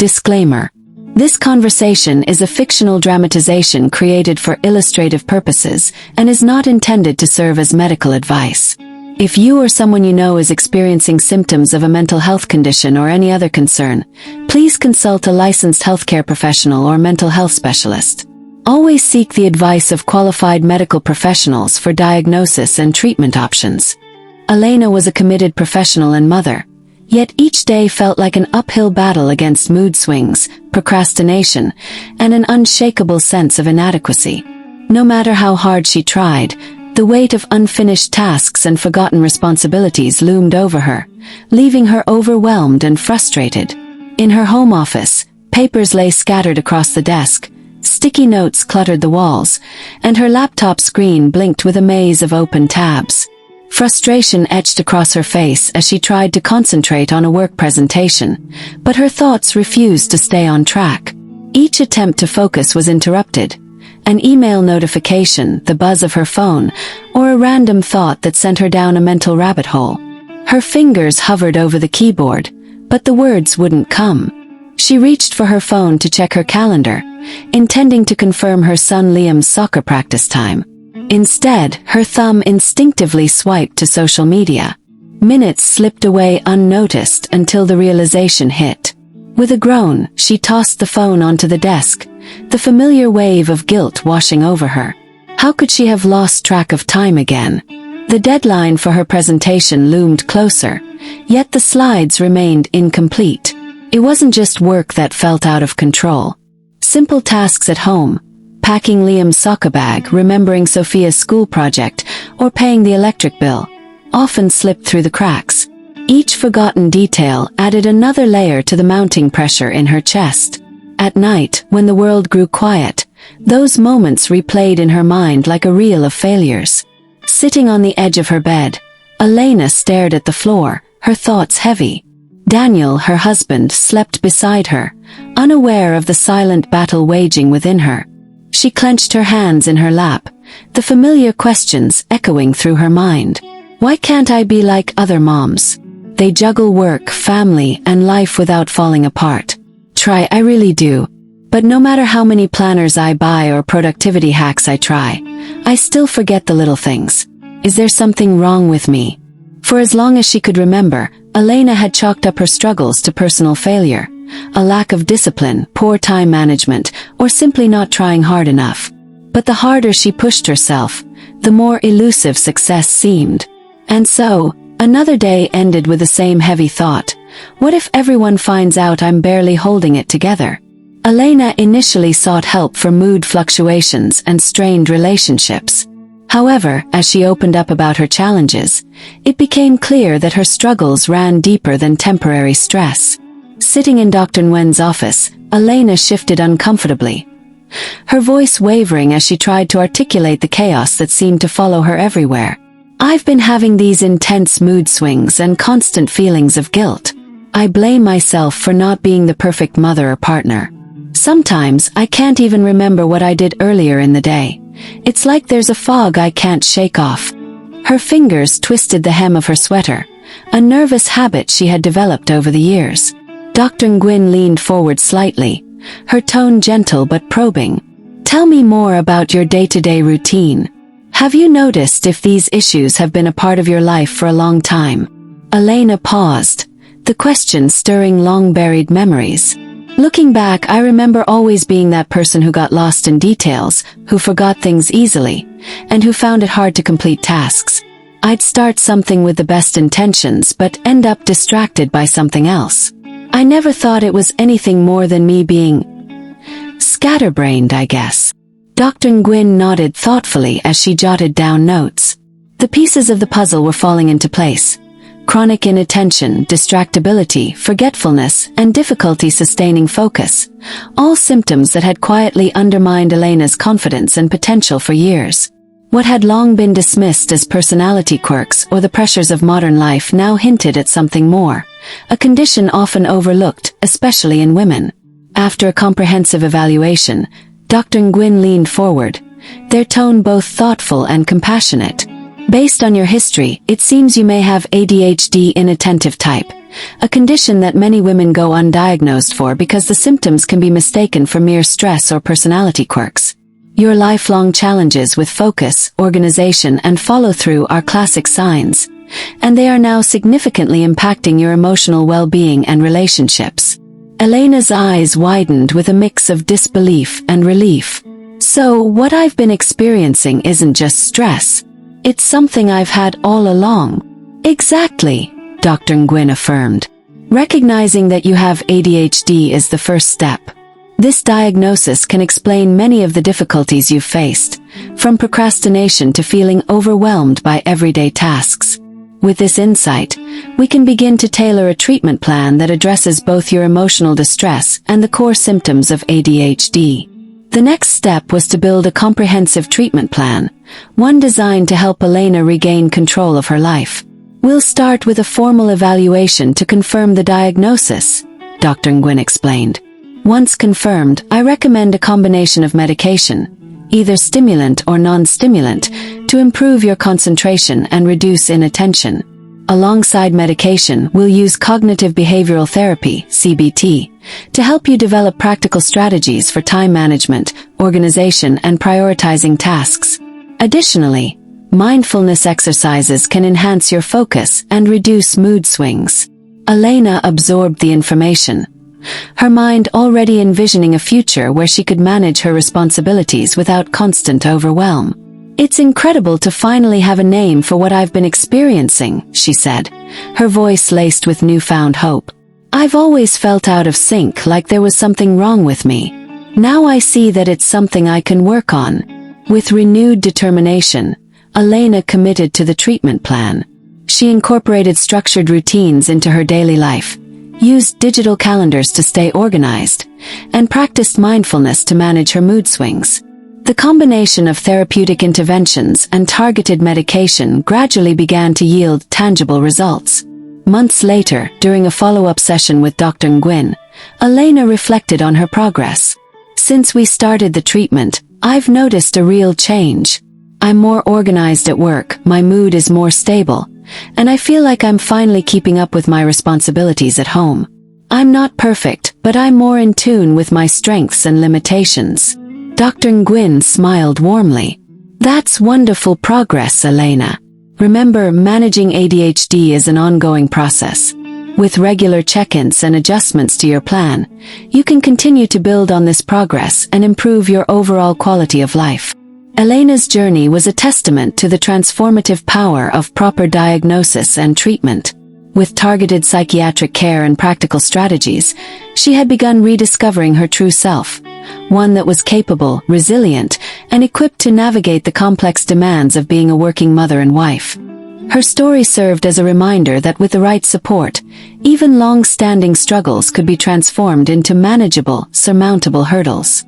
Disclaimer. This conversation is a fictional dramatization created for illustrative purposes and is not intended to serve as medical advice. If you or someone you know is experiencing symptoms of a mental health condition or any other concern, please consult a licensed healthcare professional or mental health specialist. Always seek the advice of qualified medical professionals for diagnosis and treatment options. Elena was a committed professional and mother. Yet each day felt like an uphill battle against mood swings, procrastination, and an unshakable sense of inadequacy. No matter how hard she tried, the weight of unfinished tasks and forgotten responsibilities loomed over her, leaving her overwhelmed and frustrated. In her home office, papers lay scattered across the desk, sticky notes cluttered the walls, and her laptop screen blinked with a maze of open tabs. Frustration etched across her face as she tried to concentrate on a work presentation, but her thoughts refused to stay on track. Each attempt to focus was interrupted. An email notification, the buzz of her phone, or a random thought that sent her down a mental rabbit hole. Her fingers hovered over the keyboard, but the words wouldn't come. She reached for her phone to check her calendar, intending to confirm her son Liam's soccer practice time. Instead, her thumb instinctively swiped to social media. Minutes slipped away unnoticed until the realization hit. With a groan, she tossed the phone onto the desk, the familiar wave of guilt washing over her. How could she have lost track of time again? The deadline for her presentation loomed closer, yet the slides remained incomplete. It wasn't just work that felt out of control. Simple tasks at home, packing Liam's soccer bag, remembering Sophia's school project, or paying the electric bill, often slipped through the cracks. Each forgotten detail added another layer to the mounting pressure in her chest. At night, when the world grew quiet, those moments replayed in her mind like a reel of failures. Sitting on the edge of her bed, Elena stared at the floor, her thoughts heavy. Daniel, her husband, slept beside her, unaware of the silent battle waging within her. She clenched her hands in her lap, the familiar questions echoing through her mind. Why can't I be like other moms? They juggle work, family, and life without falling apart. I really do. But no matter how many planners I buy or productivity hacks I try, I still forget the little things. Is there something wrong with me? For as long as she could remember, Elena had chalked up her struggles to personal failure. A lack of discipline, poor time management, or simply not trying hard enough. But the harder she pushed herself, the more elusive success seemed. And so, another day ended with the same heavy thought. What if everyone finds out I'm barely holding it together? Elena initially sought help for mood fluctuations and strained relationships. However, as she opened up about her challenges, it became clear that her struggles ran deeper than temporary stress. Sitting in Dr. Nguyen's office, Elena shifted uncomfortably, her voice wavering as she tried to articulate the chaos that seemed to follow her everywhere. I've been having these intense mood swings and constant feelings of guilt. I blame myself for not being the perfect mother or partner. Sometimes I can't even remember what I did earlier in the day. It's like there's a fog I can't shake off. Her fingers twisted the hem of her sweater, a nervous habit she had developed over the years. Dr. Nguyen leaned forward slightly, her tone gentle but probing. Tell me more about your day-to-day routine. Have you noticed if these issues have been a part of your life for a long time? Elena paused, the question stirring long-buried memories. Looking back, I remember always being that person who got lost in details, who forgot things easily, and who found it hard to complete tasks. I'd start something with the best intentions but end up distracted by something else. I never thought it was anything more than me being scatterbrained, I guess. Dr. Nguyen nodded thoughtfully as she jotted down notes. The pieces of the puzzle were falling into place. Chronic inattention, distractibility, forgetfulness, and difficulty sustaining focus. All symptoms that had quietly undermined Elena's confidence and potential for years. What had long been dismissed as personality quirks or the pressures of modern life now hinted at something more, a condition often overlooked, especially in women. After a comprehensive evaluation, Dr. Nguyen leaned forward, their tone both thoughtful and compassionate. Based on your history, it seems you may have ADHD inattentive type, a condition that many women go undiagnosed for because the symptoms can be mistaken for mere stress or personality quirks. Your lifelong challenges with focus, organization, and follow-through are classic signs, and they are now significantly impacting your emotional well-being and relationships. Elena's eyes widened with a mix of disbelief and relief. So, what I've been experiencing isn't just stress. It's something I've had all along. Exactly, Dr. Nguyen affirmed. Recognizing that you have ADHD is the first step. This diagnosis can explain many of the difficulties you've faced, from procrastination to feeling overwhelmed by everyday tasks. With this insight, we can begin to tailor a treatment plan that addresses both your emotional distress and the core symptoms of ADHD. The next step was to build a comprehensive treatment plan, one designed to help Elena regain control of her life. We'll start with a formal evaluation to confirm the diagnosis, Dr. Nguyen explained. Once confirmed, I recommend a combination of medication, either stimulant or non-stimulant, to improve your concentration and reduce inattention. Alongside medication, we'll use cognitive behavioral therapy, CBT, to help you develop practical strategies for time management, organization, and prioritizing tasks. Additionally, mindfulness exercises can enhance your focus and reduce mood swings. Elena absorbed the information, her mind already envisioning a future where she could manage her responsibilities without constant overwhelm. It's incredible to finally have a name for what I've been experiencing, she said, her voice laced with newfound hope. I've always felt out of sync, like there was something wrong with me. Now I see that it's something I can work on. With renewed determination, Elena committed to the treatment plan. She incorporated structured routines into her daily life, used digital calendars to stay organized, and practiced mindfulness to manage her mood swings. The combination of therapeutic interventions and targeted medication gradually began to yield tangible results. Months later, during a follow-up session with Dr. Nguyen, Elena reflected on her progress. Since we started the treatment, I've noticed a real change. I'm more organized at work, my mood is more stable, and I feel like I'm finally keeping up with my responsibilities at home. I'm not perfect, but I'm more in tune with my strengths and limitations. Dr. Nguyen smiled warmly. That's wonderful progress, Elena. Remember, managing ADHD is an ongoing process. With regular check-ins and adjustments to your plan, you can continue to build on this progress and improve your overall quality of life. Elena's journey was a testament to the transformative power of proper diagnosis and treatment. With targeted psychiatric care and practical strategies, she had begun rediscovering her true self, one that was capable, resilient, and equipped to navigate the complex demands of being a working mother and wife. Her story served as a reminder that with the right support, even long-standing struggles could be transformed into manageable, surmountable hurdles.